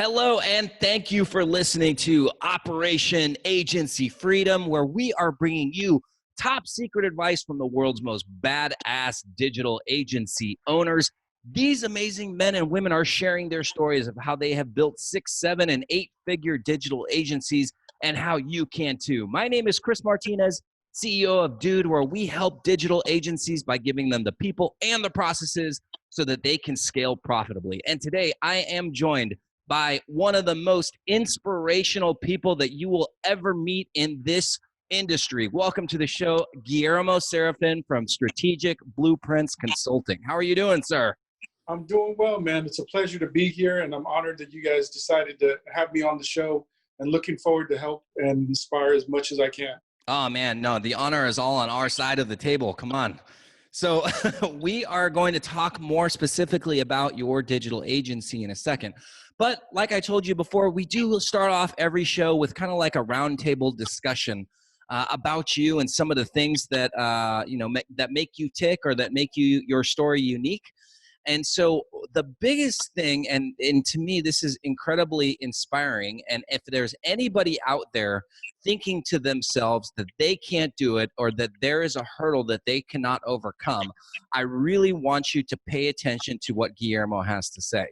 Hello, and thank you for listening to Operation Agency Freedom, where we are bringing you top secret advice from the world's most badass digital agency owners. These amazing men and women are sharing their stories of how they have built 6, 7, and 8-figure digital agencies and how you can too. My name is Chris Martinez, CEO of Dude, where we help digital agencies by giving them the people and the processes so that they can scale profitably. And today I am joined by one of the most inspirational people that you will ever meet in this industry. Welcome to the show, Guillermo Serafin from Strategic Blueprints Consulting. How are you doing, sir? I'm doing well, man. It's a pleasure to be here, and I'm honored that you guys decided to have me on the show, and looking forward to help and inspire as much as I can. Oh, man, no, the honor is all on our side of the table. Come on. So we are going to talk more specifically about your digital agency in a second. But like I told you before, we do start off every show with kind of like a roundtable discussion about you and some of the things that that make you tick or that make your story unique. And so the biggest thing, and to me, this is incredibly inspiring. And if there's anybody out there thinking to themselves that they can't do it or that there is a hurdle that they cannot overcome, I really want you to pay attention to what Guillermo has to say.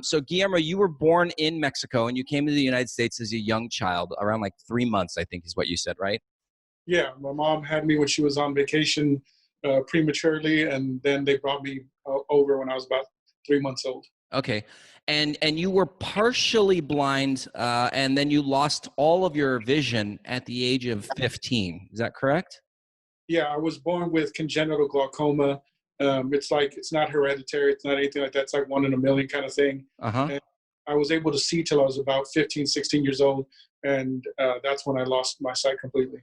So Guillermo, you were born in Mexico and you came to the United States as a young child, around like 3 months, I think is what you said, right? Yeah, my mom had me when she was on vacation prematurely, and then they brought me over when I was about 3 months old. Okay. And you were partially blind, and then you lost all of your vision at the age of 15. Is that correct? Yeah, I was born with congenital glaucoma. It's not hereditary. It's not anything like that. It's like 1 in a million kind of thing. Uh-huh. And I was able to see till I was about 15, 16 years old, and that's when I lost my sight completely.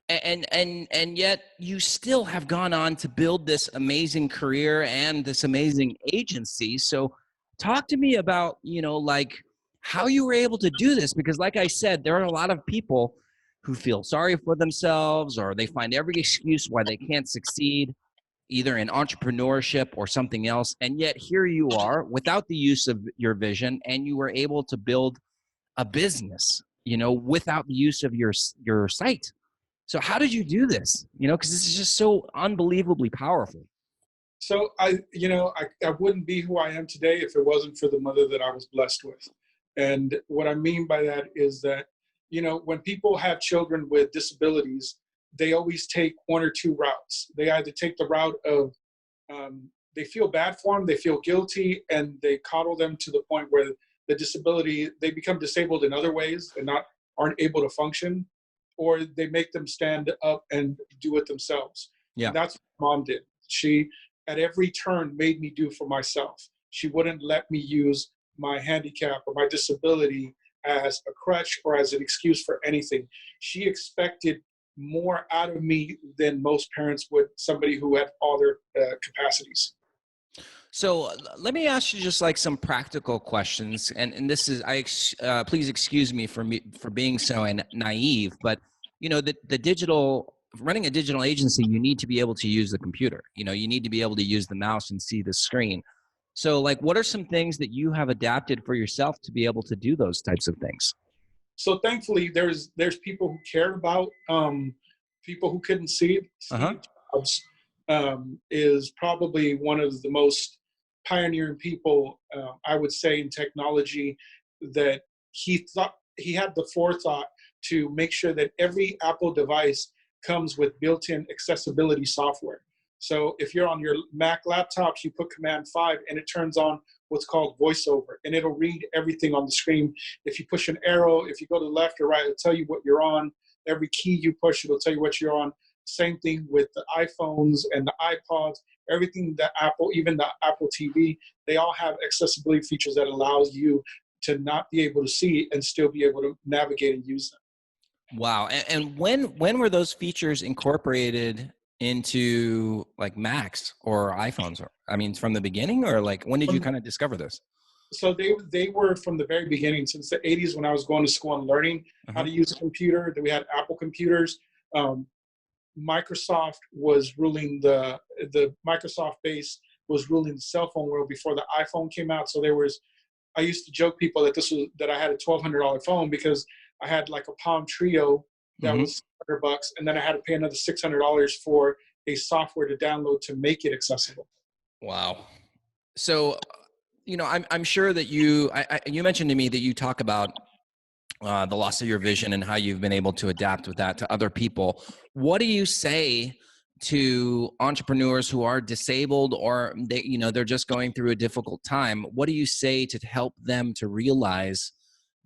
And yet you still have gone on to build this amazing career and this amazing agency. So talk to me about, like how you were able to do this, because like I said, there are a lot of people who feel sorry for themselves or they find every excuse why they can't succeed either in entrepreneurship or something else. And yet here you are without the use of your vision, and you were able to build a business, without the use of your sight. So how did you do this? Because this is just so unbelievably powerful. So I wouldn't be who I am today if it wasn't for the mother that I was blessed with. And what I mean by that is that, when people have children with disabilities, they always take one or two routes. They either take the route of they feel bad for them, they feel guilty, and they coddle them to the point where they become disabled in other ways and aren't able to function, or they make them stand up and do it themselves. Yeah. And that's what mom did. She, at every turn, made me do for myself. She wouldn't let me use my handicap or my disability as a crutch or as an excuse for anything. She expected more out of me than most parents would, somebody who had all their capacities. So let me ask you just like some practical questions, and this is please excuse me for being so naive, but the digital running a digital agency, you need to be able to use the computer. You need to be able to use the mouse and see the screen. So like, what are some things that you have adapted for yourself to be able to do those types of things? So thankfully, there's people who care about people who couldn't see. Uh-huh. Jobs is probably one of the most pioneering people, I would say, in technology, that he had the forethought to make sure that every Apple device comes with built-in accessibility software. So if you're on your Mac laptops, you put Command 5 and it turns on what's called VoiceOver, and it'll read everything on the screen. If you push an arrow, if you go to the left or right, it'll tell you what you're on. Every key you push, it'll tell you what you're on. Same thing with the iPhones and the iPods, everything that Apple, even the Apple TV, they all have accessibility features that allows you to not be able to see and still be able to navigate and use them. Wow. And when were those features incorporated into like Macs or iPhones? From the beginning, or like when did you kind of discover this? So they were from the very beginning, since the 80s when I was going to school and learning how to use a computer. Then we had Apple computers. Microsoft was ruling the Microsoft base was ruling the cell phone world before the iPhone came out. So there was I used to joke people that I had a $1,200 phone because I had like a Palm Trio that Mm-hmm. was $100, and then I had to pay another $600 for a software to download to make it accessible. Wow. So, I'm sure that you mentioned to me that you talk about the loss of your vision and how you've been able to adapt with that to other people. What do you say to entrepreneurs who are disabled or they're just going through a difficult time? What do you say to help them to realize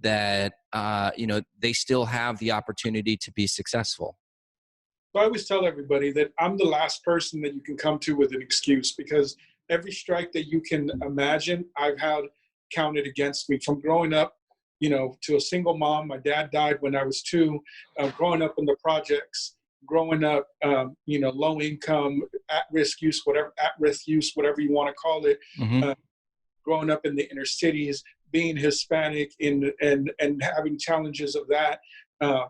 that they still have the opportunity to be successful? So I always tell everybody that I'm the last person that you can come to with an excuse, because every strike that you can imagine, I've had counted against me from growing up, to a single mom. My dad died when I was 2. Growing up in the projects, growing up, low income, at-risk use, whatever you want to call it. Mm-hmm. Uh, Growing up in the inner cities, being Hispanic, and having challenges of that. Um,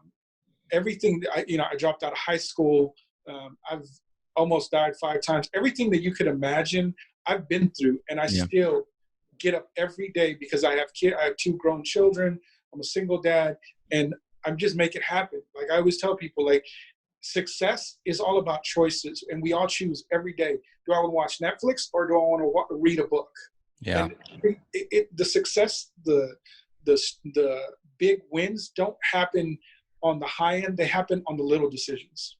Everything I dropped out of high school. I've almost died 5 times. Everything that you could imagine, I've been through, and I Yeah. still get up every day because I have 2 grown children. I'm a single dad, and I'm just make it happen. Like I always tell people, like success is all about choices, and we all choose every day. Do I want to watch Netflix or do I want to read a book? Yeah. And the success, the big wins don't happen on the high end. They happen on the little decisions.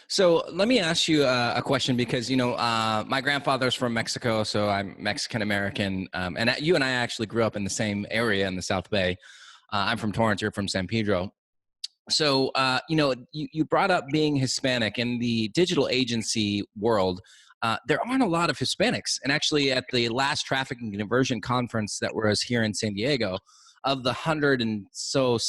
So let me ask you a question, because my grandfather's from Mexico, so I'm Mexican American, and you and I actually grew up in the same area in the South Bay. I'm from Torrance, you're from San Pedro. So you brought up being Hispanic in the digital agency world. There aren't a lot of Hispanics, and actually at the last traffic and conversion conference that was here in San Diego, of the 100 and so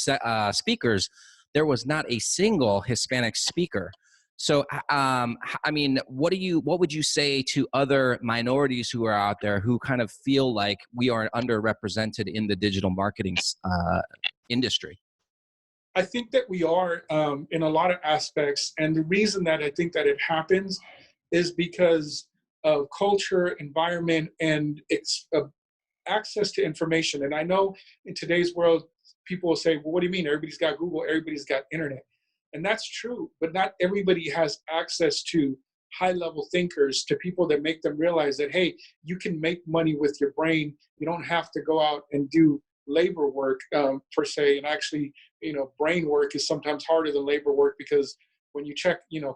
speakers, there was not a single Hispanic speaker. So, what would you say to other minorities who are out there who kind of feel like we are underrepresented in the digital marketing industry? I think that we are, in a lot of aspects, and the reason that I think that it happens is because of culture, environment, and access to information. And I know in today's world, people will say, well, what do you mean? Everybody's got Google, everybody's got internet. And that's true, but not everybody has access to high level thinkers, to people that make them realize that, hey, you can make money with your brain. You don't have to go out and do labor work, per se. And actually, brain work is sometimes harder than labor work, because when you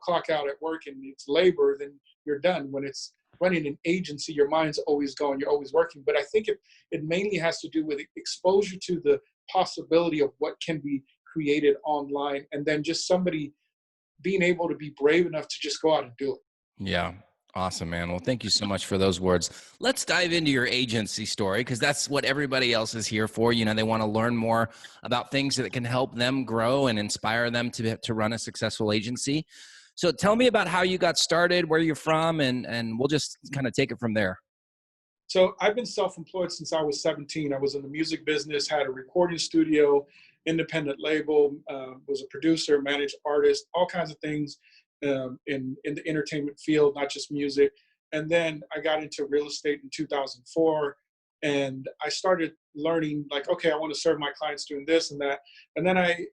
clock out at work and it's labor, then you're done. When it's running an agency, your mind's always going, you're always working. But I think it mainly has to do with exposure to the possibility of what can be created online, and then just somebody being able to be brave enough to just go out and do it. Yeah. Awesome, man. Well, thank you so much for those words. Let's dive into your agency story, because that's what everybody else is here for. They want to learn more about things that can help them grow and inspire them to run a successful agency. So tell me about how you got started, where you're from, and we'll just kind of take it from there. So I've been self-employed since I was 17. I was in the music business, had a recording studio, independent label, was a producer, managed artist, all kinds of things, in the entertainment field, not just music. And then I got into real estate in 2004, and I started learning, like, okay, I want to serve my clients doing this and that. And then I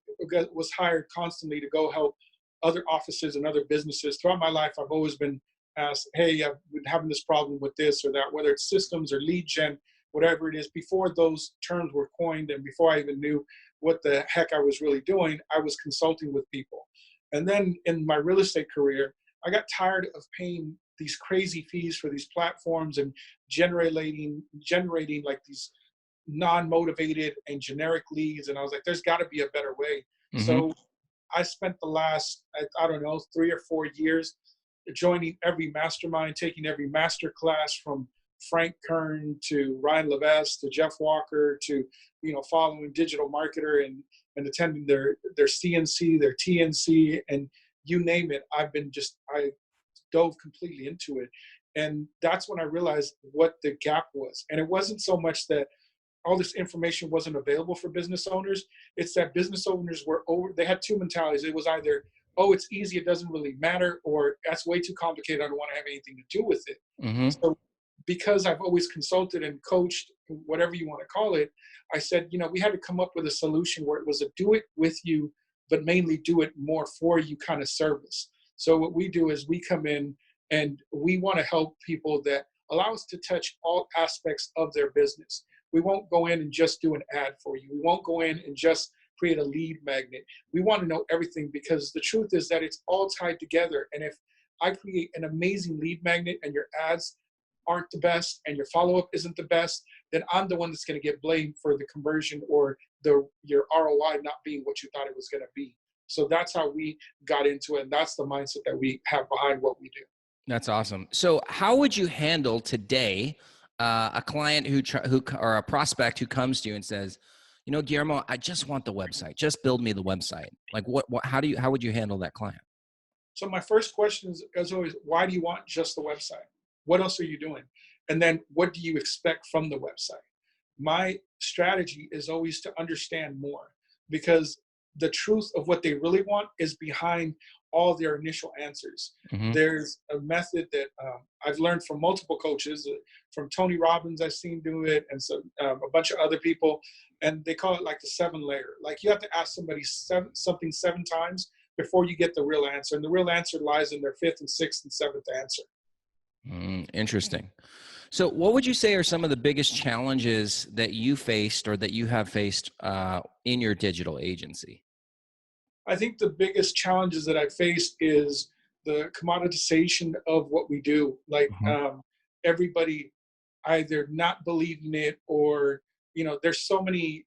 was hired constantly to go help other offices and other businesses. Throughout my life, I've always been asked, hey, I've been having this problem with this or that, whether it's systems or lead gen, whatever it is. Before those terms were coined, and before I even knew what the heck I was really doing, I was consulting with people. And then in my real estate career, I got tired of paying these crazy fees for these platforms and generating like these non-motivated and generic leads. And I was like, there's got to be a better way. Mm-hmm. So I spent the last, I don't know, 3 or 4 years joining every mastermind, taking every master class, from Frank Kern to Ryan Levesque to Jeff Walker to, following digital marketer and attending their CNC, their TNC, and you name it. I dove completely into it. And that's when I realized what the gap was. And it wasn't so much that all this information wasn't available for business owners. It's that business owners they had 2 mentalities. It was either, oh, it's easy, it doesn't really matter, or that's way too complicated, I don't want to have anything to do with it. Mm-hmm. So because I've always consulted and coached whatever you want to call it, I said, we had to come up with a solution where it was a do it with you, but mainly do it more for you kind of service. So what we do is we come in and we want to help people that allow us to touch all aspects of their business. We won't go in and just do an ad for you. We won't go in and just create a lead magnet. We want to know everything, because the truth is that it's all tied together. And if I create an amazing lead magnet and your ads aren't the best and your follow-up isn't the best, then I'm the one that's going to get blamed for the conversion or your ROI not being what you thought it was going to be. So that's how we got into it. And that's the mindset that we have behind what we do. That's awesome. So how would you handle today a client who or a prospect who comes to you and says, Guillermo, I just want the website. Just build me the website. Like how would you handle that client? So my first question is always, why do you want just the website? What else are you doing? And then what do you expect from the website? My strategy is always to understand more, because the truth of what they really want is behind all their initial answers. Mm-hmm. There's a method that I've learned from multiple coaches, from Tony Robbins, I've seen do it, and so a bunch of other people, and they call it like the 7-layer. Like you have to ask somebody something 7 times before you get the real answer. And the real answer lies in their 5th and 6th and 7th answer. Interesting. So what would you say are some of the biggest challenges that you faced or that you have faced in your digital agency? I think the biggest challenges that I faced is the commoditization of what we do. Like everybody either not believing it or, there's so many,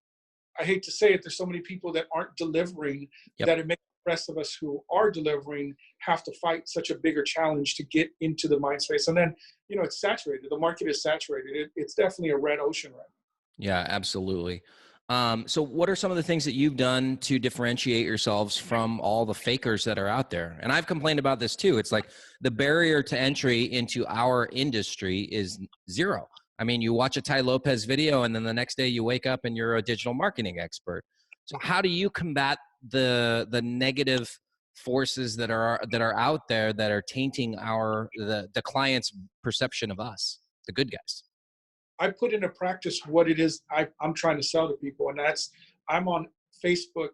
I hate to say it, there's so many people that aren't delivering that it makes the rest of us who are delivering have to fight such a bigger challenge to get into the mind space. And then, it's saturated. The market is saturated. It's definitely a red ocean right now. Yeah, absolutely. So what are some of the things that you've done to differentiate yourselves from all the fakers that are out there? And I've complained about this too. It's like the barrier to entry into our industry is 0. I mean, you watch a Tai Lopez video and then the next day you wake up and you're a digital marketing expert. So how do you combat the negative forces that are out there that are tainting the client's perception of us, the good guys? I put into practice what it is I'm trying to sell to people. And that's, I'm on Facebook,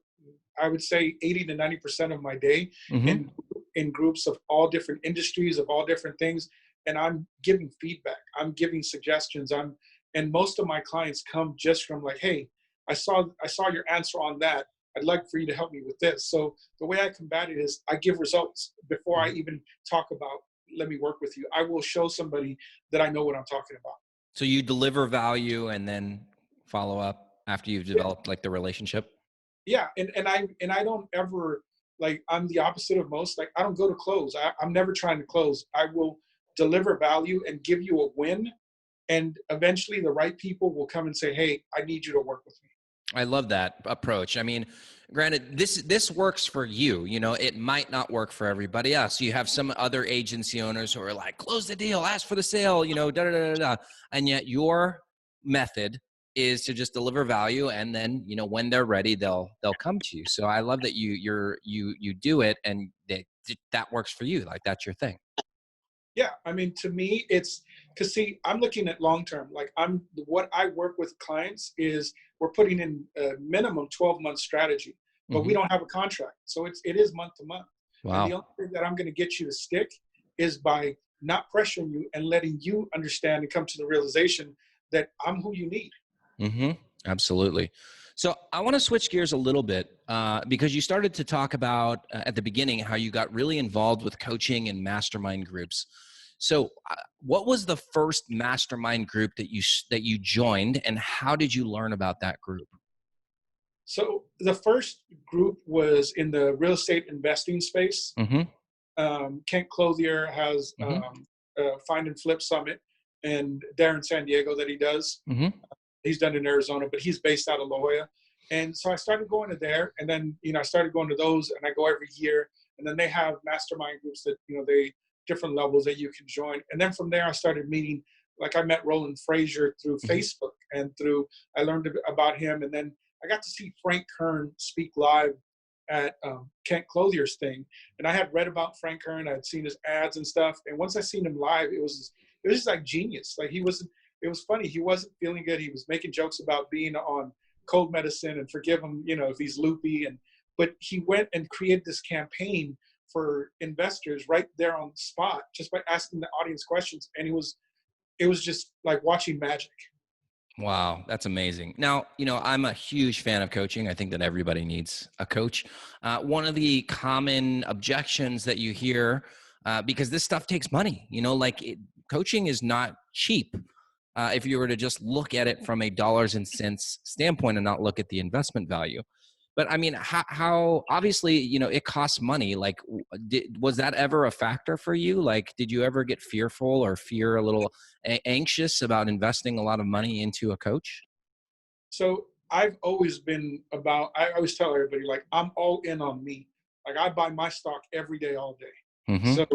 I would say 80 to 90% of my day in groups of all different industries, of all different things. And I'm giving feedback. I'm giving suggestions. And most of my clients come just from like, hey, I saw your answer on that. I'd like for you to help me with this. So the way I combat it is I give results before I even talk about, let me work with you. I will show somebody that I know what I'm talking about. So you deliver value and then follow up after you've developed like the relationship? Yeah. And I don't ever, like, I'm the opposite of most. Like, I don't go to close. I'm never trying to close. I will deliver value and give you a win. And eventually the right people will come and say, hey, I need you to work with me. I love that approach. I mean, granted, this works for you. It might not work for everybody else. You have some other agency owners who are like, close the deal, ask for the sale, da da da da. And yet your method is to just deliver value, and then when they're ready, they'll come to you. So I love that you do it, and that works for you. Like that's your thing. Yeah, I mean, to me, it's because see, I'm looking at long term. Like what I work with clients is we're putting in a minimum 12-month strategy, but we don't have a contract, so it is month to month. Wow. And the only thing that I'm going to get you to stick is by not pressuring you and letting you understand and come to the realization that I'm who you need. Absolutely. So I want to switch gears a little bit because you started to talk about at the beginning how you got really involved with coaching and mastermind groups. So what was the first mastermind group that you joined, and how did you learn about that group? So the first group was in the real estate investing space. Kent Clothier has Find and Flip Summit, and Darren San Diego that he does. He's done in Arizona, but he's based out of La Jolla. And so I started going to there, and then, I started going to those, and I go every year. And then they have mastermind groups that, they different levels that you can join. And then from there, I started meeting, like I met Roland Frazier through Facebook and I learned about him. And then I got to see Frank Kern speak live at Kent Clothier's thing. And I had read about Frank Kern. I had seen his ads and stuff. And once I seen him live, it was just like genius. Like it it was funny. He wasn't feeling good. He was making jokes about being on cold medicine and forgive him, if he's loopy. But he went and created this campaign for investors right there on the spot, just by asking the audience questions. And it was just like watching magic. Wow, that's amazing. Now, I'm a huge fan of coaching. I think that everybody needs a coach. One of the common objections that you hear, because this stuff takes money, coaching is not cheap. If you were to just look at it from a dollars and cents standpoint and not look at the investment value. But I mean, how obviously, it costs money. Like, was that ever a factor for you? Like, did you ever get fearful or fear a little anxious about investing a lot of money into a coach? So I've always been I always tell everybody, like, I'm all in on me. Like, I buy my stock every day, all day. Mm-hmm. So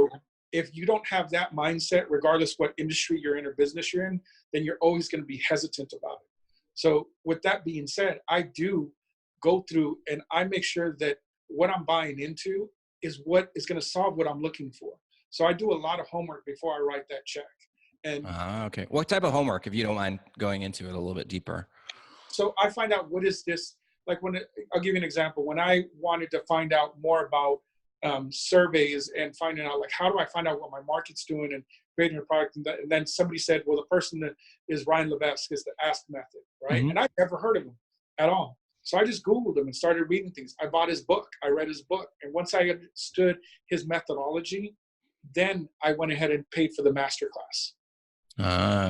if you don't have that mindset, regardless what industry you're in or business you're in, then you're always going to be hesitant about it. So with that being said, I do go through and I make sure that what I'm buying into is what is going to solve what I'm looking for. So I do a lot of homework before I write that check. And okay. What type of homework, if you don't mind going into it a little bit deeper? so I find out, what is this? Like, I'll give you an example. When I wanted to find out more about surveys and finding out, like, how do I find out what my market's doing and creating a product? And then somebody said, well, the person that is Ryan Levesque is the Ask Method, right? Mm-hmm. And I've never heard of him at all. So I just Googled him and started reading things. I bought his book. I read his book. And once I understood his methodology, then I went ahead and paid for the masterclass.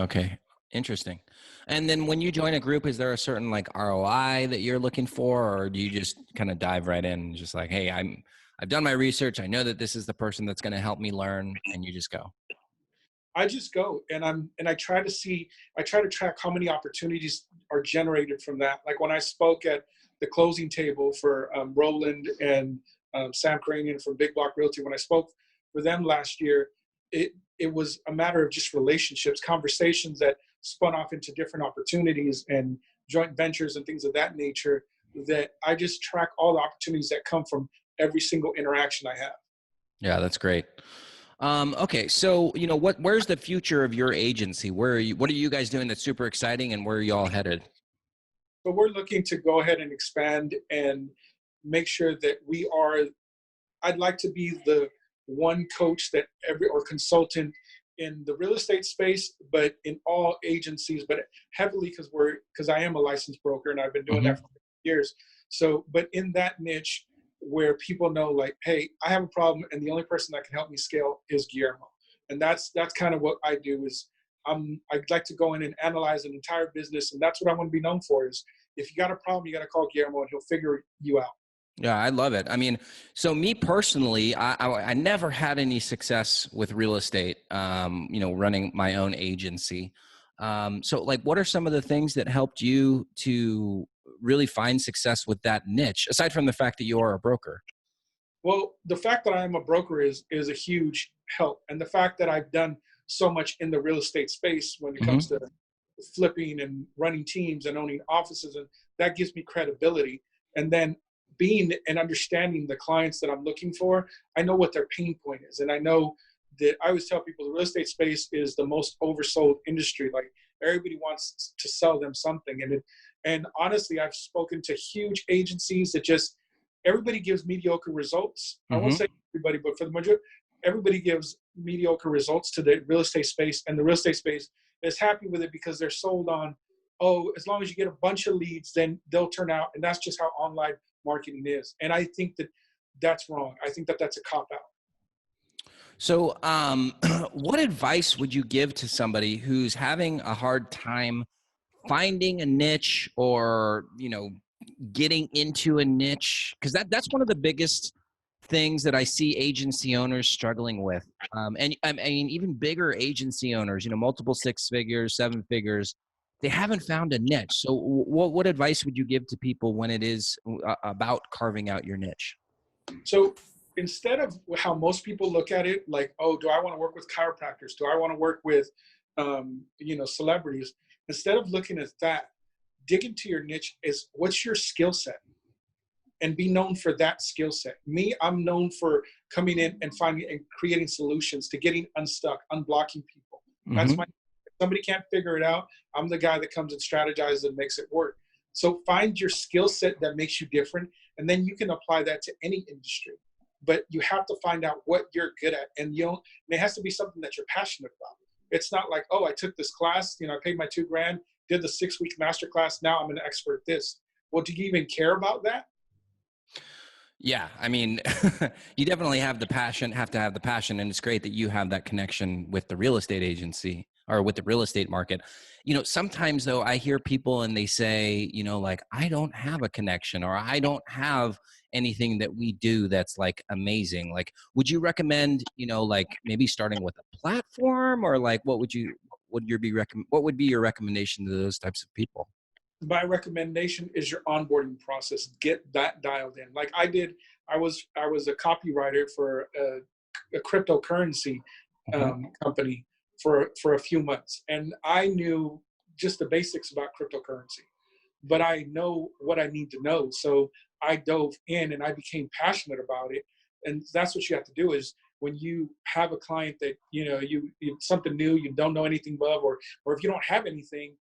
Okay. Interesting. And then when you join a group, is there a certain like ROI that you're looking for, or do you just kind of dive right in and just like, hey, I've done my research. I know that this is the person that's going to help me learn, and you just go? I just go and I try to track how many opportunities are generated from that. Like when I spoke at the closing table for Roland and Sam Karanian from Big Block Realty, when I spoke for them last year, it was a matter of just relationships, conversations that spun off into different opportunities and joint ventures and things of that nature, that I just track all the opportunities that come from every single interaction I have. Yeah, that's great. Okay. So, where's the future of your agency? What are you guys doing that's super exciting, and where are you all headed? But we're looking to go ahead and expand and make sure that I'd like to be the one coach that or consultant in the real estate space, but in all agencies, but heavily because I am a licensed broker and I've been doing that for years. So, but in that niche where people know, like, hey, I have a problem and the only person that can help me scale is Guillermo. And that's kind of what I do. Is I'd like to go in and analyze an entire business, and that's what I want to be known for. Is if you got a problem, you got to call Guillermo and he'll figure you out. Yeah, I love it. I mean, so me personally, I never had any success with real estate, running my own agency. So like, what are some of the things that helped you to really find success with that niche, aside from the fact that you are a broker? Well, the fact that I am a broker is a huge help. And the fact that I've done so much in the real estate space when it comes to flipping and running teams and owning offices, and that gives me credibility. And then being and understanding the clients that I'm looking for, I know what their pain point is. And I know that I always tell people the real estate space is the most oversold industry. Like, everybody wants to sell them something. And honestly, I've spoken to huge agencies that just, everybody gives mediocre results. I won't say everybody, but for the majority, everybody gives mediocre results to the real estate space, and the real estate space is happy with it because they're sold on, oh, as long as you get a bunch of leads, then they'll turn out. And that's just how online marketing is. And I think that that's wrong. I think that that's a cop-out. So, what advice would you give to somebody who's having a hard time finding a niche, or, getting into a niche? Because that's one of the biggest things that I see agency owners struggling with. And I mean, even bigger agency owners, multiple 6 figures, 7 figures, they haven't found a niche. So what advice would you give to people when it is about carving out your niche? So instead of how most people look at it, like, oh, do I want to work with chiropractors? Do I want to work with, celebrities? Instead of looking at that, dig into your niche. Is what's your skill set? And be known for that skill set. Me, I'm known for coming in and finding and creating solutions to getting unstuck, unblocking people. That's my. somebody can't figure it out, I'm the guy that comes and strategizes and makes it work. So find your skill set that makes you different, and then you can apply that to any industry. But you have to find out what you're good at, and it has to be something that you're passionate about. It's not like, oh, I took this class, I paid my $2,000, did the 6-week master class, now I'm an expert at this. Well, do you even care about that? Yeah, I mean, you definitely have to have the passion, and it's great that you have that connection with the real estate agency or with the real estate market. Sometimes though, I hear people and they say, like, I don't have a connection, or I don't have anything that we do that's like amazing. Like, would you recommend, like maybe starting with a platform, or like, what would be your recommendation to those types of people? My recommendation is your onboarding process. Get that dialed in. Like I did, I was a copywriter for a cryptocurrency company for a few months, and I knew just the basics about cryptocurrency, but I know what I need to know. So I dove in and I became passionate about it. And that's what you have to do is when you have a client that, you something new, you don't know anything above, or if you don't have anything,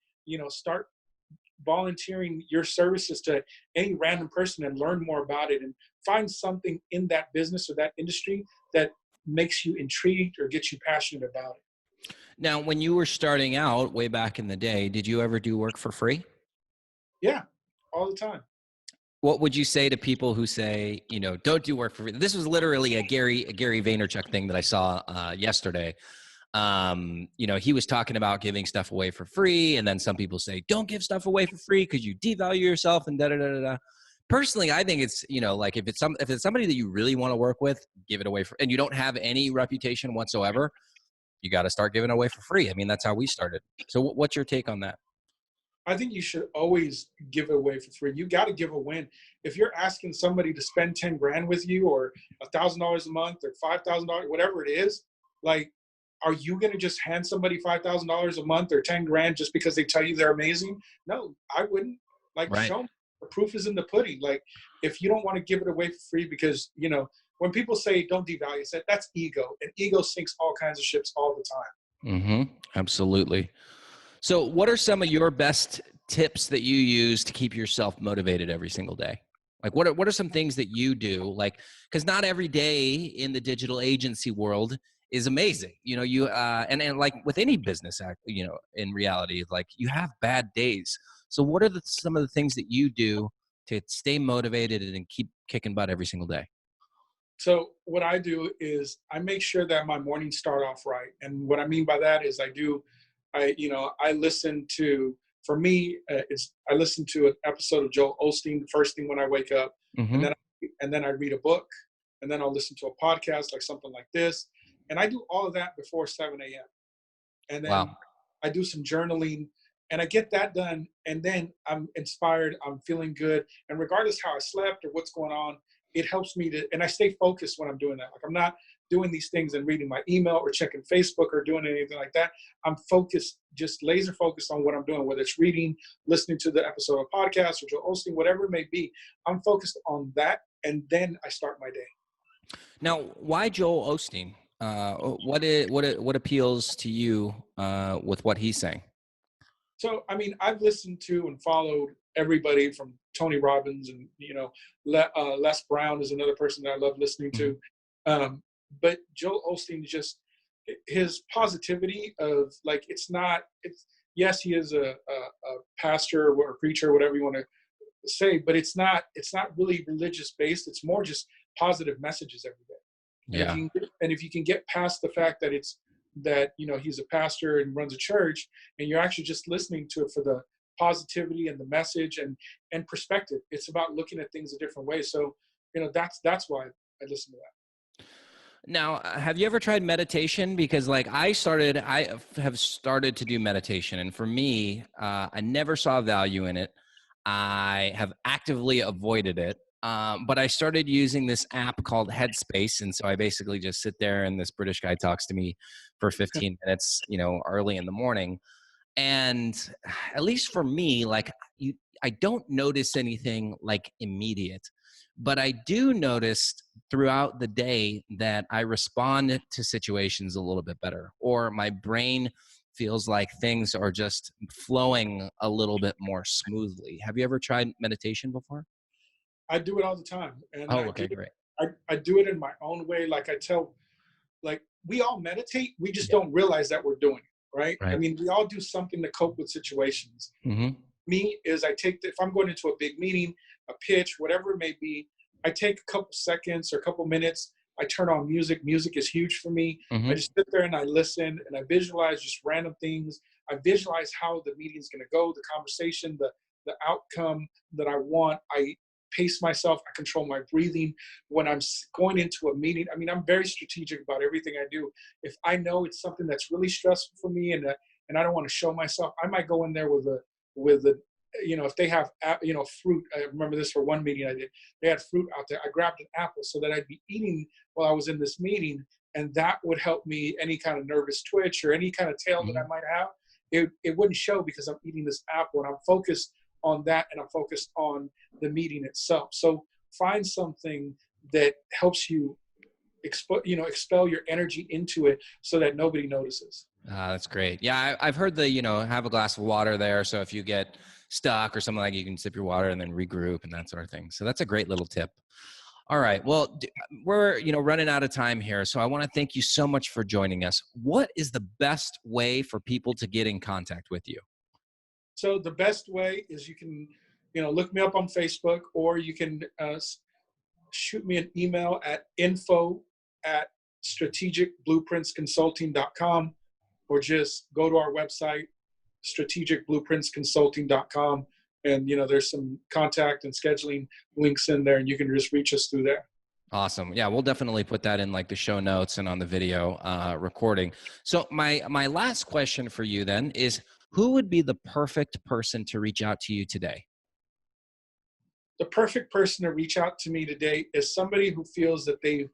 start volunteering your services to any random person and learn more about it, and find something in that business or that industry that makes you intrigued or gets you passionate about it. Now, when you were starting out way back in the day, did you ever do work for free? Yeah, all the time. What would you say to people who say, don't do work for free? This was literally a Gary Vaynerchuk thing that I saw yesterday. He was talking about giving stuff away for free, and then some people say, don't give stuff away for free because you devalue yourself and da da da da da. Personally, I think it's, like if it's somebody that you really want to work with, give it away and you don't have any reputation whatsoever, you got to start giving it away for free. I mean, that's how we started. So what's your take on that? I think you should always give it away for free. You got to give a win. If you're asking somebody to spend 10 grand with you, or $1,000 a month, or $5,000, whatever it is, like, are you going to just hand somebody $5,000 a month or 10 grand just because they tell you they're amazing? No, I wouldn't. Like, right. Show them. The proof is in the pudding. Like, if you don't want to give it away for free because, when people say don't devalue it, that's ego, and ego sinks all kinds of ships all the time. Mm-hmm. Absolutely. So what are some of your best tips that you use to keep yourself motivated every single day? Like what are some things that you do? Like, because not every day in the digital agency world is amazing. And like with any business act, in reality, like you have bad days. So what are some of the things that you do to stay motivated and keep kicking butt every single day? So what I do is I make sure that my mornings start off right. And what I mean by that is I listen to, for me, I listen to an episode of Joel Osteen the first thing when I wake up, Mm-hmm. and then I read a book, and then I'll listen to a podcast like something like this, and I do all of that before 7 a.m. And then Wow. I do some journaling, and I get that done, and then I'm inspired, I'm feeling good, and regardless how I slept or what's going on, it helps me and I stay focused when I'm doing that. Like, I'm not doing these things and reading my email or checking Facebook or doing anything like that. I'm focused, just laser focused on what I'm doing, whether it's reading, listening to the episode of podcast or Joel Osteen, whatever it may be. I'm focused on that, and then I start my day. Now, why Joel Osteen? What appeals to you with what he's saying? So, I mean, I've listened to and followed everybody from Tony Robbins, and, Les Brown is another person that I love listening to. But Joel Osteen, just his positivity of like, yes, he is a pastor or a preacher, whatever you want to say, but it's not really religious based. It's more just positive messages every day. Yeah. And if you can get past the fact that he's a pastor and runs a church, and you're actually just listening to it for the positivity and the message and perspective. It's about looking at things a different way. So, that's why I listen to that. Now, have you ever tried meditation? Because like I have started to do meditation, and for me, I never saw value in it. I have actively avoided it. But I started using this app called Headspace. And so I basically just sit there and this British guy talks to me for 15 minutes, early in the morning. And at least for me, like I don't notice anything like immediate, but I do notice throughout the day that I respond to situations a little bit better, or my brain feels like things are just flowing a little bit more smoothly. Have you ever tried meditation before? I do it all the time, and Oh, okay, great. I do it in my own way. Like I tell, like we all meditate, we just Yeah, don't realize that we're doing it, right? I right. mean, we all do something to cope with situations. Hmm. Me is if I'm going into a big meeting, a pitch, whatever it may be, I take a couple seconds or a couple minutes. I turn on music. Music is huge for me. I Hmm. just sit there and I listen and I visualize just random things. I visualize how the meeting's going to go, the conversation, the outcome that I want. I pace myself. I control my breathing when I'm going into a meeting. I mean, I'm very strategic about everything I do. If I know it's something that's really stressful for me and I don't want to show myself, I might go in there with a if they have fruit. I remember this for one meeting I did. They had fruit out there. I grabbed an apple so that I'd be eating while I was in this meeting, and that would help me any kind of nervous twitch or any kind of tail that I might have. It wouldn't show because I'm eating this apple and I'm focused on that and I'm focused on the meeting itself. So find something that helps you expel your energy into it so that nobody notices. That's great. Yeah, I've heard have a glass of water there. So if you get stuck or something like, you can sip your water and then regroup and that sort of thing. So that's a great little tip. All right. Well, we're, running out of time here. So I want to thank you so much for joining us. What is the best way for people to get in contact with you? So the best way is you can, look me up on Facebook, or you can shoot me an email at info@strategicblueprintsconsulting.com, or just go to our website, strategicblueprintsconsulting.com. And, there's some contact and scheduling links in there, and you can just reach us through there. Awesome. Yeah, we'll definitely put that in like the show notes and on the video recording. So my last question for you then is, who would be the perfect person to reach out to you today? The perfect person to reach out to me today is somebody who feels that they've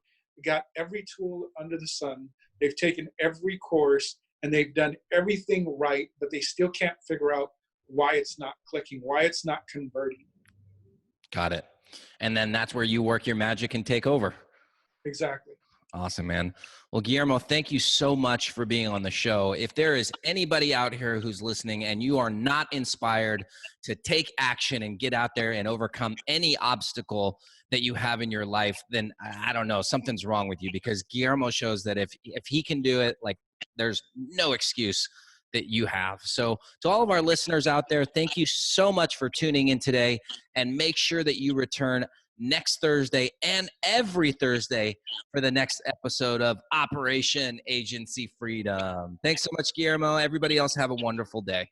got every tool under the sun, they've taken every course, and they've done everything right, but they still can't figure out why it's not clicking, why it's not converting. Got it. And then that's where you work your magic and take over. Exactly. Awesome, man. Well, Guillermo, thank you so much for being on the show. If there is anybody out here who's listening and you are not inspired to take action and get out there and overcome any obstacle that you have in your life, then I don't know, something's wrong with you, because Guillermo shows that if he can do it, like, there's no excuse that you have. So to all of our listeners out there, thank you so much for tuning in today, and make sure that you return next Thursday and every Thursday for the next episode of Operation Agency Freedom. Thanks so much, Guillermo. Everybody else have a wonderful day.